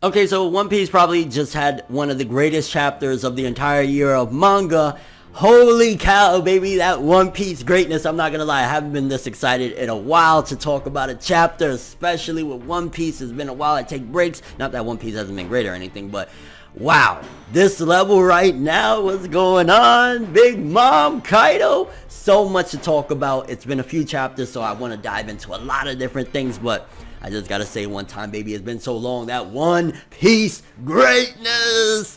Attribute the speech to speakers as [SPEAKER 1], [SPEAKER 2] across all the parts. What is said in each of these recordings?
[SPEAKER 1] Okay, so One Piece probably just had one of the greatest chapters of the entire year of manga. Holy cow, baby, that One Piece greatness. I'm not gonna lie, I haven't been this excited in a while to talk about a chapter, especially with One Piece. It's been a while. I take breaks. Not that One Piece hasn't been great or anything, but wow, this level right now, what's going on? Big Mom, Kaido. So much to talk about. It's been a few chapters, so I want to dive into a lot of different things, but I just gotta say one time, baby, it's been so long. That One Piece greatness.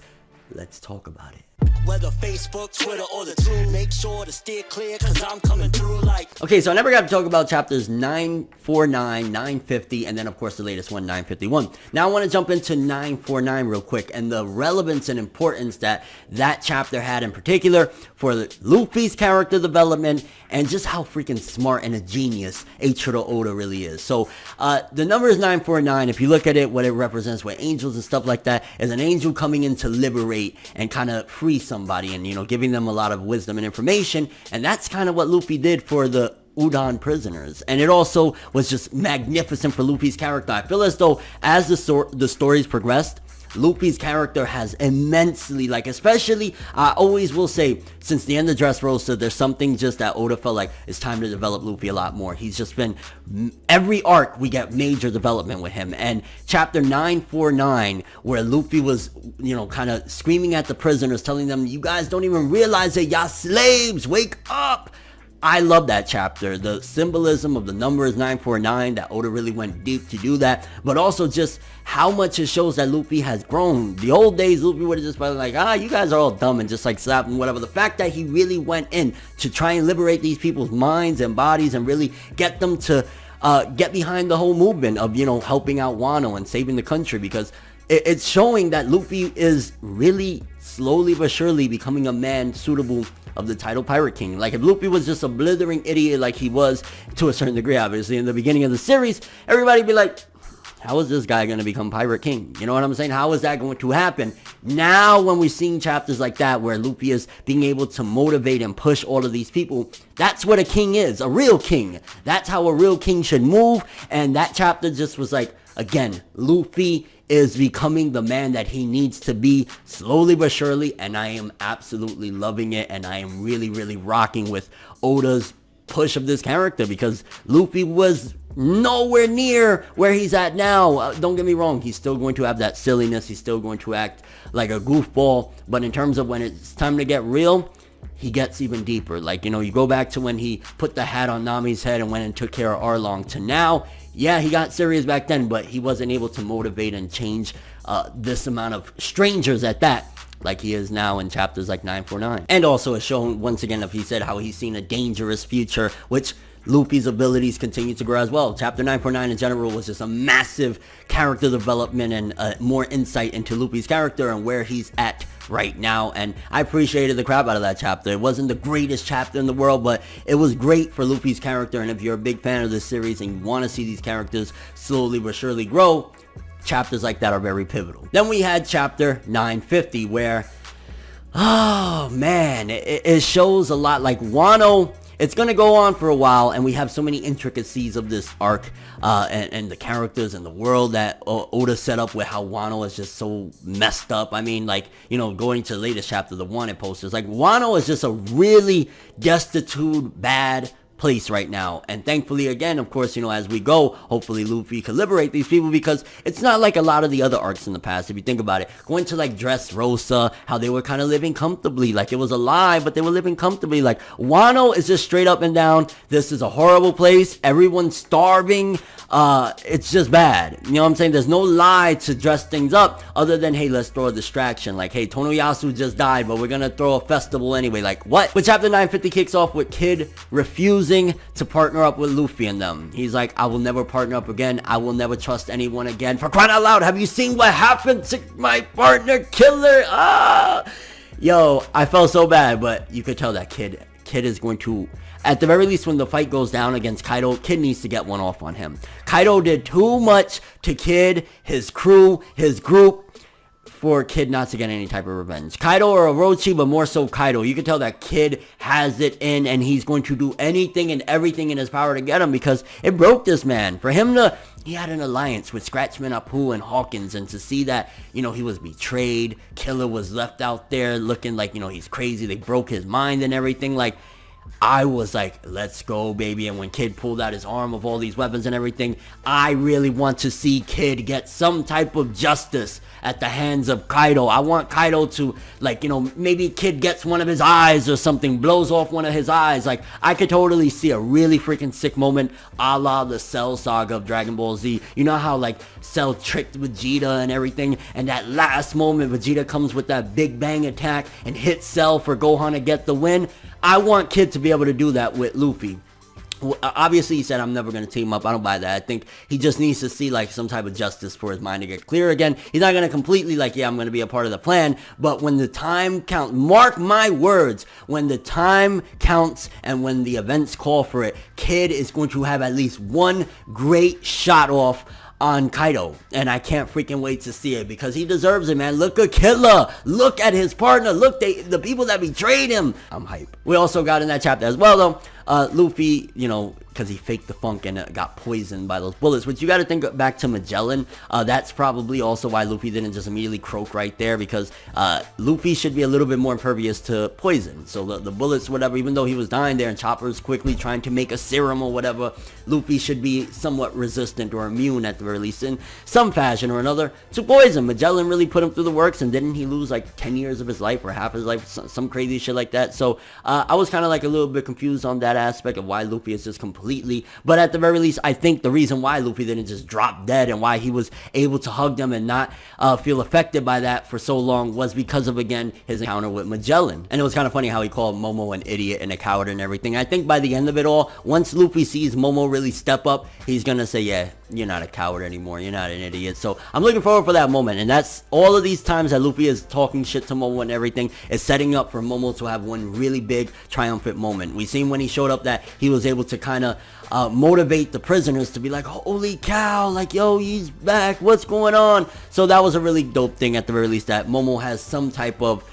[SPEAKER 1] Let's talk about it.
[SPEAKER 2] Whether Facebook, Twitter, or the two, make sure to steer clear, cause I'm coming through like...
[SPEAKER 1] Okay, so I never got to talk about chapters 949, 950, and then of course the latest one, 951. Now I want to jump into 949 real quick, and the relevance and importance that that chapter had in particular for Luffy's character development, and just how freaking smart and a genius Eiichiro Oda really is. So, the number is 949. If you look at it, what it represents with angels and stuff like that, is an angel coming in to liberate and kind of free somebody and, you know, giving them a lot of wisdom and information. And that's kind of what Luffy did for the Udon prisoners. And it also was just magnificent for Luffy's character. I feel as though as the stories progressed, Luffy's character has immensely, like, especially, I always will say, since the end of Dressrosa, there's something just that Oda felt like it's time to develop Luffy a lot more. He's just been, every arc, we get major development with him. And chapter 949, where Luffy was, you know, kind of screaming at the prisoners, telling them, you guys don't even realize that y'all slaves, wake up! I love that chapter. The symbolism of the numbers 949, that Oda really went deep to do that, but also just how much it shows that Luffy has grown. The old days, Luffy would have just been like, you guys are all dumb, and just like slap and whatever. The fact that he really went in to try and liberate these people's minds and bodies and really get them to get behind the whole movement of, you know, helping out Wano and saving the country, because it's showing that Luffy is really slowly but surely becoming a man suitable of the title Pirate King. Like, if Luffy was just a blithering idiot like he was to a certain degree, obviously, in the beginning of the series, everybody'd be like, how is this guy going to become Pirate King? You know what I'm saying? How is that going to happen? Now, when we're seeing chapters like that, where Luffy is being able to motivate and push all of these people, that's what a king is, a real king. That's how a real king should move, and that chapter just was like, again, Luffy is becoming the man that he needs to be, slowly but surely, and I am absolutely loving it, and I am really, really rocking with Oda's push of this character, because Luffy was nowhere near where he's at now. Don't get me wrong, he's still going to have that silliness, he's still going to act like a goofball, but in terms of when it's time to get real, he gets even deeper. Like, you know, you go back to when he put the hat on Nami's head and went and took care of Arlong, to now, yeah, he got serious back then, but he wasn't able to motivate and change this amount of strangers at that, like he is now in chapters like 949. And also it's shown, once again, if he said how he's seen a dangerous future, which Luffy's abilities continue to grow as well. Chapter 949 in general was just a massive character development and more insight into Luffy's character and where he's at right now, and I appreciated the crap out of that chapter. It wasn't the greatest chapter in the world, but it was great for Luffy's character, and if you're a big fan of this series and you want to see these characters slowly but surely grow, chapters like that are very pivotal. Then we had chapter 950, where, oh man, it shows a lot. Like, Wano, it's going to go on for a while, and we have so many intricacies of this arc, and the characters and the world that Oda set up with how Wano is just so messed up. I mean, like, you know, going to the latest chapter, the Wanted posters, like, Wano is just a really destitute, bad place right now, and thankfully, again, of course, you know, as we go, hopefully Luffy can liberate these people, because it's not like a lot of the other arcs in the past. If you think about it, going to like Dressrosa, how they were kind of living comfortably, like it was a lie, but they were living comfortably. Like, Wano is just straight up and down, this is a horrible place, everyone's starving, it's just bad. You know what I'm saying? There's no lie to dress things up other than, hey, let's throw a distraction. Like, hey, Tonoyasu just died, but we're gonna throw a festival anyway. Like, what? But chapter 950 kicks off with Kid refusing to partner up with Luffy and them. He's like, I will never partner up again. I will never trust anyone again. For crying out loud, have you seen what happened to my partner, Killer? Yo, I felt so bad, but you could tell that Kid is going to, at the very least, when the fight goes down against Kaido, Kid needs to get one off on him. Kaido did too much to Kid, his crew, his group. for Kid not to get any type of revenge. Kaido or Orochi, but more so Kaido. You can tell that Kid has it in, and he's going to do anything and everything in his power to get him, because it broke this man. For him to, he had an alliance with Scratchman, Apu, and Hawkins, and to see that, you know, he was betrayed, Killer was left out there looking like, you know, he's crazy, they broke his mind and everything, like, I was like, let's go, baby. And when Kid pulled out his arm of all these weapons and everything, I really want to see Kid get some type of justice at the hands of Kaido. I want Kaido to, like, you know, maybe Kid gets one of his eyes or something, blows off one of his eyes. Like, I could totally see a really freaking sick moment, a la the Cell saga of Dragon Ball Z. You know how, like, Cell tricked Vegeta and everything, and that last moment, Vegeta comes with that big bang attack and hits Cell for Gohan to get the win? I want Kid to be able to do that with Luffy. Obviously, he said, I'm never going to team up. I don't buy that. I think he just needs to see, like, some type of justice for his mind to get clear again. He's not going to completely, like, yeah, I'm going to be a part of the plan. But when the time counts, mark my words, when the time counts and when the events call for it, Kid is going to have at least one great shot off on Kaido, and I can't freaking wait to see it, because he deserves it, man. Look at Killer, look at his partner, look, the people that betrayed him. I'm hype. We also got in that chapter as well, though, Luffy, you know, because he faked the funk and got poisoned by those bullets, which you got to think back to Magellan. That's probably also why Luffy didn't just immediately croak right there, because Luffy should be a little bit more impervious to poison. So the bullets, whatever, even though he was dying there and Chopper's quickly trying to make a serum or whatever, Luffy should be somewhat resistant or immune at the very least in some fashion or another to poison. Magellan really put him through the works, and didn't he lose like 10 years of his life or half his life, some crazy shit like that? So I was kind of like a little bit confused on that aspect of why Luffy is just completely, but at the very least, I think the reason why Luffy didn't just drop dead and why he was able to hug them and not feel affected by that for so long was because of, again, his encounter with Magellan. And it was kind of funny how he called Momo an idiot and a coward and everything. I think by the end of it all, once Luffy sees Momo really step up, he's gonna say, yeah, you're not a coward anymore, you're not an idiot. So I'm looking forward for that moment, and that's all of these times that Luffy is talking shit to Momo and everything is setting up for Momo to have one really big triumphant moment. We seen when he showed up that he was able to kind of motivate the prisoners to be like, holy cow, like, yo, he's back, what's going on? So that was a really dope thing at the very least, that Momo has some type of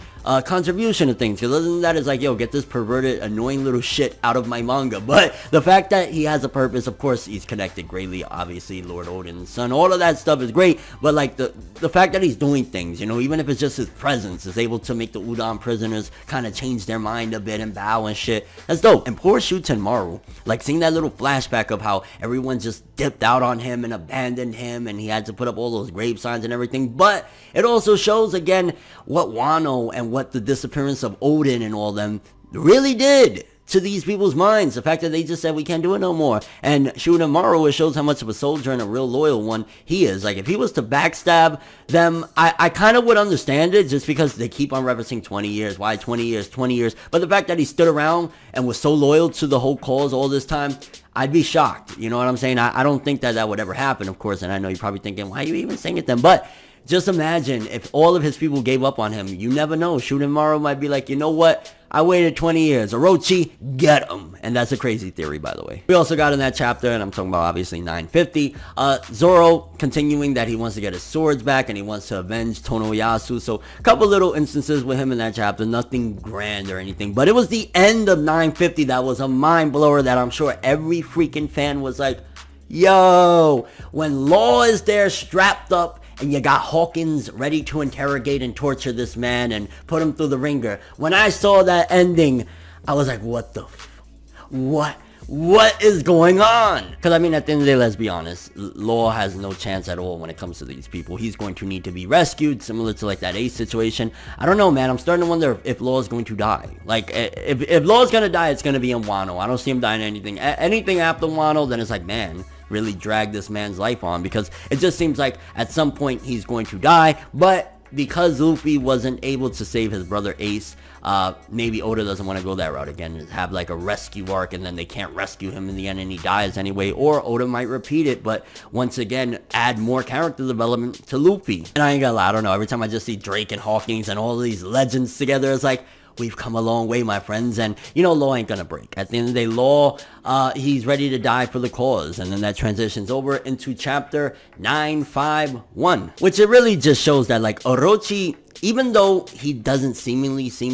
[SPEAKER 1] contribution to things, because other than that, it's like, yo, get this perverted, annoying little shit out of my manga. But the fact that he has a purpose, of course, he's connected greatly, obviously, Lord Odin's son, all of that stuff is great, but like the fact that he's doing things, you know, even if it's just his presence, is able to make the Udon prisoners kind of change their mind a bit and bow and shit, that's dope. And poor Shutenmaru, like, seeing that little flashback of how everyone just dipped out on him and abandoned him, and he had to put up all those grave signs and everything, but it also shows, again, what Wano and what the disappearance of Odin and all them really did to these people's minds. The fact that they just said, we can't do it no more. And Shutenmaru, it shows how much of a soldier and a real loyal one he is. Like, if he was to backstab them, I kind of would understand it, just because they keep on referencing 20 years. Why 20 years, 20 years? But the fact that he stood around and was so loyal to the whole cause all this time, I'd be shocked. You know what I'm saying? I don't think that that would ever happen, of course. And I know you're probably thinking, why are you even saying it then? But just imagine if all of his people gave up on him. You never know. Shutenmaru might be like, you know what? I waited 20 years. Orochi, get him. And that's a crazy theory, by the way. We also got in that chapter, and I'm talking about obviously 950, Zoro continuing that he wants to get his swords back and he wants to avenge Tonoyasu. So a couple little instances with him in that chapter, nothing grand or anything. But it was the end of 950 that was a mind blower that I'm sure every freaking fan was like, yo, when Law is there strapped up, and you got Hawkins ready to interrogate and torture this man and put him through the ringer. When I saw that ending, I was like, what the what is going on? Because, I mean, at the end of the day, let's be honest, Law has no chance at all when it comes to these people. He's going to need to be rescued, similar to, like, that Ace situation. I don't know, man. I'm starting to wonder if Law is going to die. Like, if Law is going to die, it's going to be in Wano. I don't see him dying anything. Anything after Wano, then it's like, man, really drag this man's life on, because it just seems like at some point he's going to die. But because Luffy wasn't able to save his brother Ace, maybe Oda doesn't want to go that route again, have like a rescue arc, and then they can't rescue him in the end and he dies anyway. Or Oda might repeat it, but once again add more character development to Luffy. And I ain't gonna lie, I don't know, every time I just see Drake and Hawkins and all these legends together, it's like, we've come a long way, my friends. And, you know, Law ain't gonna break. At the end of the day, Law, he's ready to die for the cause. And then that transitions over into chapter 951, which it really just shows that, like, Orochi, even though he doesn't seem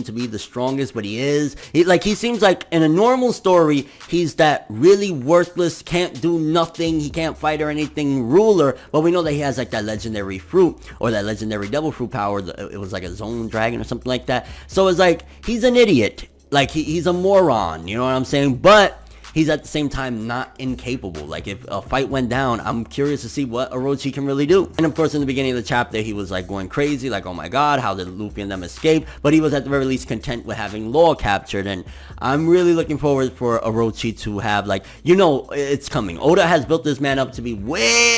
[SPEAKER 1] to be the strongest, but he is, he seems like in a normal story, he's that really worthless, can't do nothing, he can't fight or anything ruler, but we know that he has like that legendary fruit, or that legendary devil fruit power. It was like a zone dragon or something like that. So it's like, he's an idiot, like he's a moron, you know what I'm saying? But he's at the same time not incapable. Like, if a fight went down, I'm curious to see what Orochi can really do. And of course, in the beginning of the chapter, he was like going crazy, like, oh my god, how did Luffy and them escape? But he was at the very least content with having Law captured. And I'm really looking forward for Orochi to have, like, you know, it's coming. Oda has built this man up to be way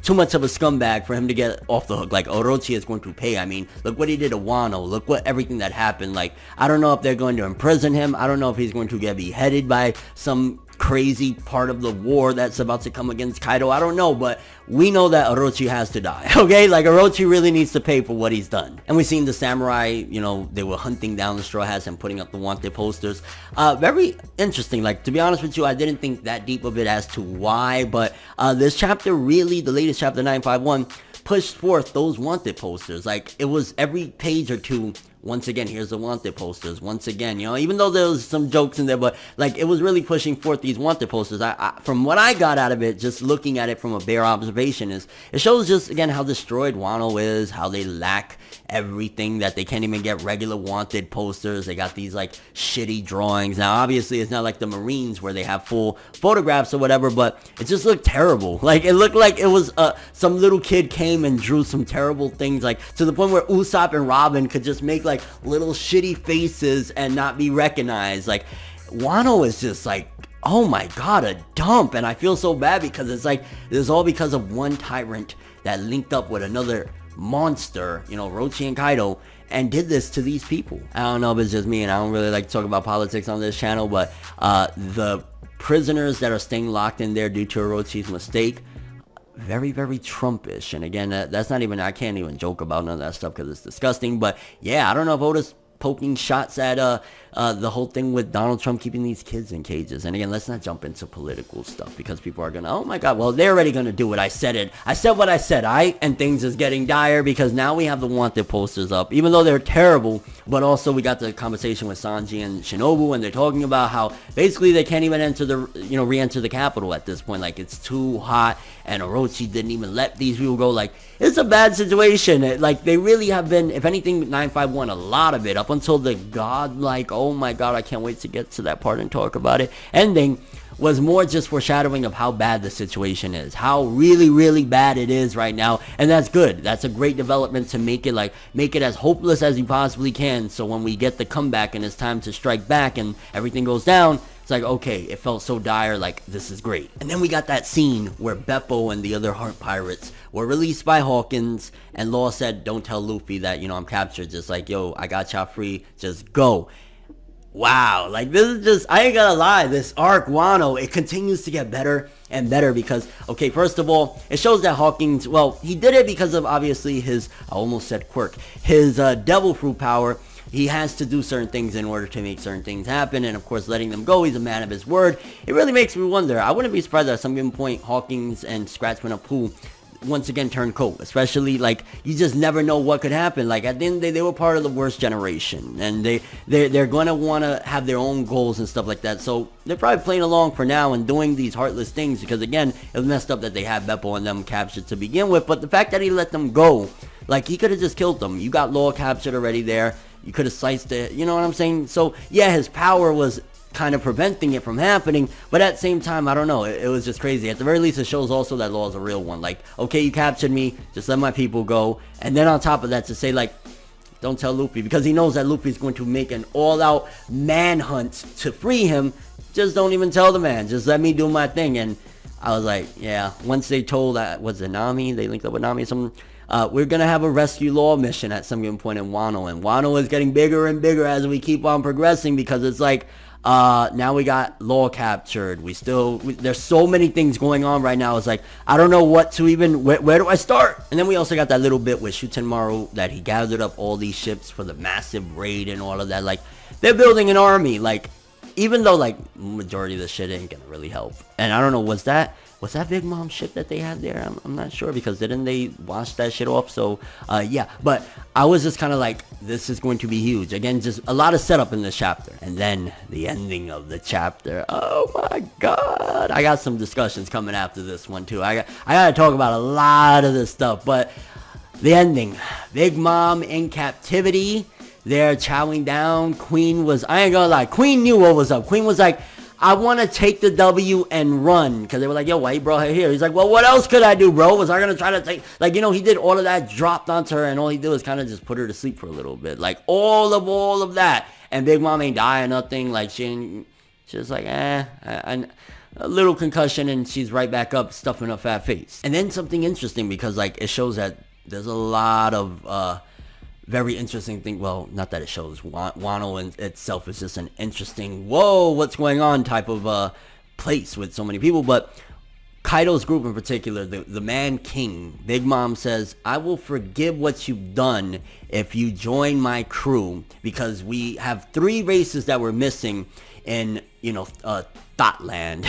[SPEAKER 1] too much of a scumbag for him to get off the hook. Like, Orochi is going to pay. I mean, look what he did to Wano. Look what everything that happened. Like, I don't know if they're going to imprison him. I don't know if he's going to get beheaded by some crazy part of the war that's about to come against Kaido. I don't know, but we know that Orochi has to die, okay? Like, Orochi really needs to pay for what he's done. And we've seen the samurai, you know, they were hunting down the Straw Hats and putting up the wanted posters. Very interesting. Like, to be honest with you, I didn't think that deep of it as to why, but this chapter really, the latest chapter 951, pushed forth those wanted posters. Like, it was every page or two, once again, here's the wanted posters. Once again, you know, even though there was some jokes in there, but like, it was really pushing forth these wanted posters. From what I got out of it, just looking at it from a bare observation, is it shows just again how destroyed Wano is, how they lack everything, that they can't even get regular wanted posters. They got these like shitty drawings. Now, obviously, it's not like the Marines where they have full photographs or whatever, but it just looked terrible. Like, it looked like it was some little kid came and drew some terrible things, like to the point where Usopp and Robin could just make like little shitty faces and not be recognized. Like, Wano is just like, oh my god, a dump. And I feel so bad because it's like, it's all because of one tyrant that linked up with another monster, you know, Orochi and Kaido, and did this to these people. I don't know if it's just me, and I don't really like to talk about politics on this channel, but the prisoners that are staying locked in there due to Orochi's mistake, very Trumpish. And again, that's not even, I can't even joke about none of that stuff because it's disgusting. But yeah, I don't know if Oda's poking shots at the whole thing with Donald Trump keeping these kids in cages. And again, let's not jump into political stuff because people are gonna, oh my god, well, they're already gonna do it. I said what I said, and things is getting dire because now we have the wanted posters up, even though they're terrible. But also we got the conversation with Sanji and Shinobu, and they're talking about how basically they can't even enter the, you know, re-enter the capital at this point. Like, it's too hot, and Orochi didn't even let these people go. Like, it's a bad situation. Like, they really have been, if anything, 951, a lot of it, up until the godlike, oh my god, I can't wait to get to that part and talk about it, ending, was more just foreshadowing of how bad the situation is, how really bad it is right now. And that's good. That's a great development to make it as hopeless as you possibly can, so when we get the comeback and it's time to strike back and everything goes down, it's like, okay, it felt so dire, like, this is great. And then we got that scene where Beppo and the other Heart Pirates were released by Hawkins, and Law said, don't tell Luffy that, you know, I'm captured. Just like, yo, I got y'all free, just go. Wow, like, this is just, I ain't gonna lie, this arc, Wano, it continues to get better and better because, okay, first of all, it shows that Hawkins, well, he did it because of, obviously, his, I almost said quirk, his devil fruit power. He has to do certain things in order to make certain things happen, and of course, letting them go, he's a man of his word. It really makes me wonder, I wouldn't be surprised that at some given point, Hawkins and Scratchman of Pooh once again turn coat, especially, like, you just never know what could happen. Like, at the end of the day, they were part of the worst generation, and they're gonna want to have their own goals and stuff like that, so they're probably playing along for now and doing these heartless things because, again, it was messed up that they had Beppo and them captured to begin with, but the fact that he let them go, like, he could have just killed them. You got Law captured already there, you could have sliced it, you know what I'm saying? So yeah, his power was kind of preventing it from happening, but at the same time, I don't know, it was just crazy. At the very least, it shows also that Law is a real one. Like, okay, you captured me, just let my people go. And then on top of that, to say, like, don't tell Luffy, because he knows that Luffy's going to make an all-out manhunt to free him. Just don't even tell the man, just let me do my thing. And I was like, yeah, once they told that, was it Nami? They linked up with Nami or something. We're going to have a rescue Law mission at some given point in Wano. And Wano is getting bigger and bigger as we keep on progressing, because it's like, Now we got Law captured. There's so many things going on right now. It's like, I don't know what to even, where do I start? And then we also got that little bit with Shutenmaru that he gathered up all these ships for the massive raid and all of that. Like, they're building an army. Like, even though, like, majority of the shit ain't gonna really help. And I don't know, was that Big Mom ship that they had there? I'm not sure, because didn't they wash that shit off? So, yeah. But I was just kind of like, this is going to be huge. Again, just a lot of setup in this chapter. And then the ending of the chapter. Oh my god. I got some discussions coming after this one, too. I gotta talk about a lot of this stuff. But the ending. Big Mom in captivity. They're chowing down. Queen was, I ain't gonna lie, Queen knew what was up. Queen was like, I want to take the W and run. Because they were like, yo, why you brought her here? He's like, well, what else could I do, bro? Was I going to try to take... Like, you know, he did all of that, dropped onto her, and all he did was kind of just put her to sleep for a little bit. Like, all of that. And Big Mom ain't die or nothing. Like, she's like, a little concussion, and she's right back up, stuffing her fat face. And then something interesting, because, like, it shows that there's a lot of... very interesting thing. Well, not that it shows. Wano in itself is just an interesting, whoa, what's going on type of place with so many people. But Kaido's group in particular, the man king, Big Mom says, I will forgive what you've done if you join my crew, because we have 3 races that we're missing in, you know, Thoughtland.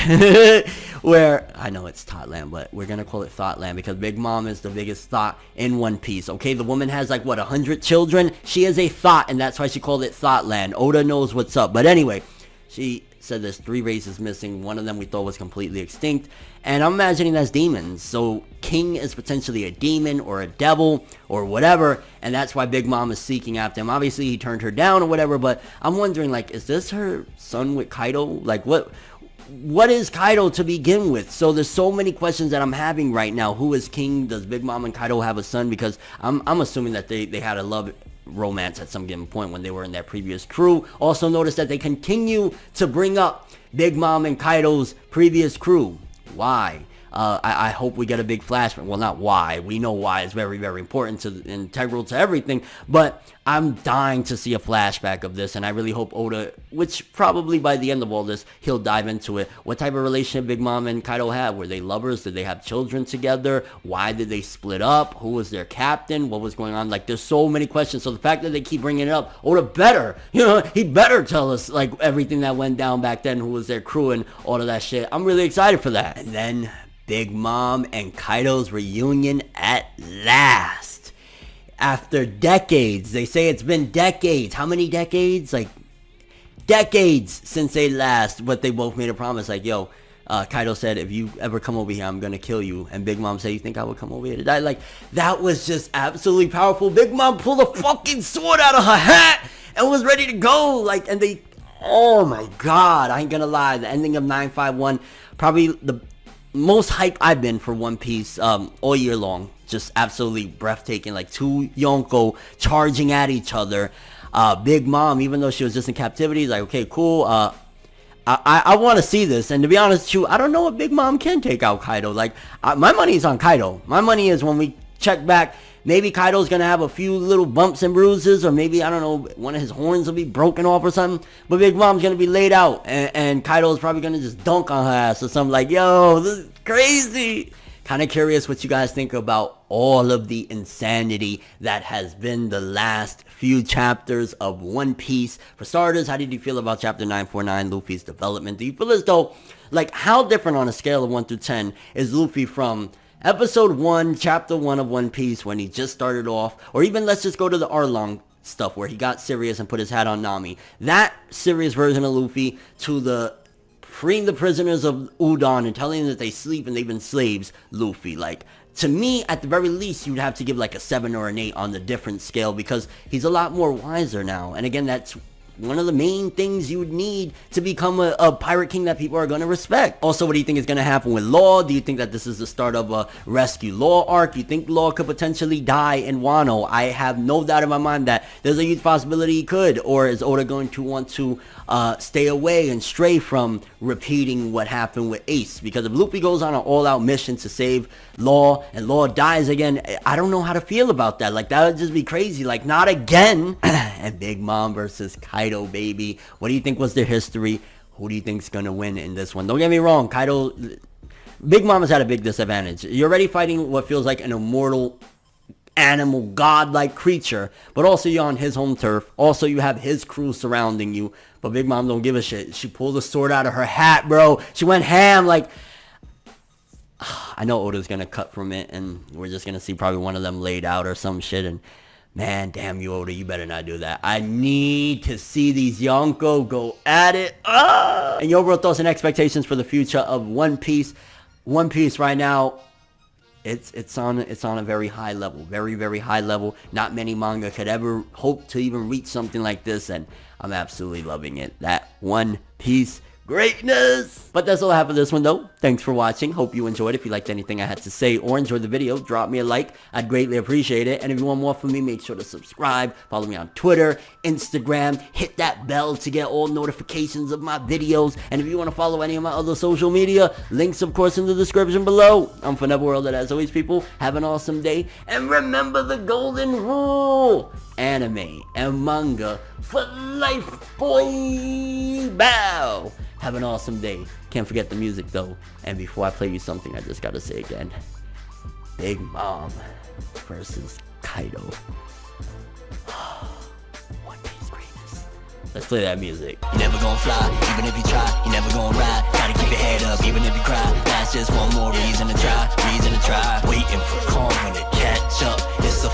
[SPEAKER 1] Where, I know it's Thoughtland, but we're gonna call it Thoughtland because Big Mom is the biggest thought in One Piece. Okay, the woman has like, what, 100 children? She is a thought, and that's why she called it Thoughtland. Oda knows what's up. But anyway, she said there's 3 races missing. One of them we thought was completely extinct, and I'm imagining that's demons. So King is potentially a demon or a devil or whatever, and that's why Big Mom is seeking after him. Obviously he turned her down or whatever, but I'm wondering, like, is this her son with Kaido? Like, what is Kaido to begin with? So there's so many questions that I'm having right now. Who is King? Does Big Mom and Kaido have a son? Because I'm assuming that they had a love romance at some given point when they were in their previous crew. Also notice that they continue to bring up Big Mom and Kaido's previous crew. Why? I hope we get a big flashback. Well, not why. We know why. It's very, very important, integral to everything. But I'm dying to see a flashback of this, and I really hope Oda, which probably by the end of all this, he'll dive into it. What type of relationship Big Mom and Kaido had? Were they lovers? Did they have children together? Why did they split up? Who was their captain? What was going on? Like, there's so many questions. So the fact that they keep bringing it up, Oda better, he better tell us, like, everything that went down back then, who was their crew and all of that shit. I'm really excited for that. And then Big Mom and Kaido's reunion at last. After decades. They say it's been decades. How many decades? Like, decades since they last. But they both made a promise. Like, yo, Kaido said, if you ever come over here, I'm gonna kill you. And Big Mom said, you think I would come over here to die? Like, that was just absolutely powerful. Big Mom pulled a fucking sword out of her hat and was ready to go. Like, and they, oh my god, I ain't gonna lie. The ending of 951, probably the most hype I've been for One Piece all year long. Just absolutely breathtaking. Like, 2 Yonko charging at each other. Big Mom, even though she was just in captivity, is like, okay, cool. I want to see this. And to be honest with you, I don't know if Big Mom can take out Kaido. Like, my money is on Kaido. My money is when we check back, maybe Kaido's going to have a few little bumps and bruises, or maybe, I don't know, one of his horns will be broken off or something. But Big Mom's going to be laid out, and Kaido's probably going to just dunk on her ass or something. Like, yo, this is crazy. Kind of curious what you guys think about all of the insanity that has been the last few chapters of One Piece. For starters, how did you feel about chapter 949, Luffy's development? Do you feel as though, like, how different on a scale of 1 through 10 is Luffy from episode 1, chapter 1 of One Piece, when he just started off, or even let's just go to the Arlong stuff where he got serious and put his hat on Nami. That serious version of Luffy to the freeing the prisoners of Udon and telling them that they sleep and they've been slaves, Luffy. Like, to me, at the very least, you'd have to give like a 7 or an 8 on the different scale, because he's a lot more wiser now. And again, that's one of the main things you would need to become a pirate king that people are going to respect. Also, what do you think is going to happen with Law? Do you think that this is the start of a rescue Law arc? You think Law could potentially die in Wano? I have no doubt in my mind that there's a huge possibility he could. Or is Oda going to want to stay away and stray from repeating what happened with Ace? Because if Luffy goes on an all-out mission to save Law and Law dies again, I don't know how to feel about that. Like, that would just be crazy. Like, not again. And Big Mom versus Kaido. Kaido, baby. What do you think was their history? Who do you think's gonna win in this one? Don't get me wrong, Kaido, Big Mama's at a big disadvantage. You're already fighting what feels like an immortal animal, godlike creature, but also you're on his home turf. Also, you have his crew surrounding you, but Big Mom don't give a shit. She pulled the sword out of her hat, bro. She went ham. Like, I know Oda's gonna cut from it, and we're just gonna see probably one of them laid out or some shit, and man, damn you, Oda, you better not do that. I need to see these Yonko go at it. And your overall thoughts and expectations for the future of One Piece. One Piece right now, it's on a very high level, very, very high level. Not many manga could ever hope to even reach something like this, and I'm absolutely loving it. That One Piece greatness. But that's all I have for this one, though. Thanks for watching. Hope you enjoyed. If you liked anything I had to say or enjoyed the video, drop me a like. I'd greatly appreciate it. And if you want more from me, make sure to subscribe. Follow me on Twitter, Instagram. Hit that bell to get all notifications of my videos. And if you want to follow any of my other social media, links, of course, in the description below. I'm ForneverWorld, and as always, people, have an awesome day. And remember the golden rule. Anime and manga for life, boy. Bow. Have an awesome day. Can't forget the music, though. And before I play you something, I just gotta say again. Big Mom versus Kaido. One Piece greatness. Let's play that music.
[SPEAKER 2] You never gonna fly, even if you try. You never gonna ride. Gotta keep your head up, even if you cry. That's just one more reason to try. Waiting for calm when it catch up. It's a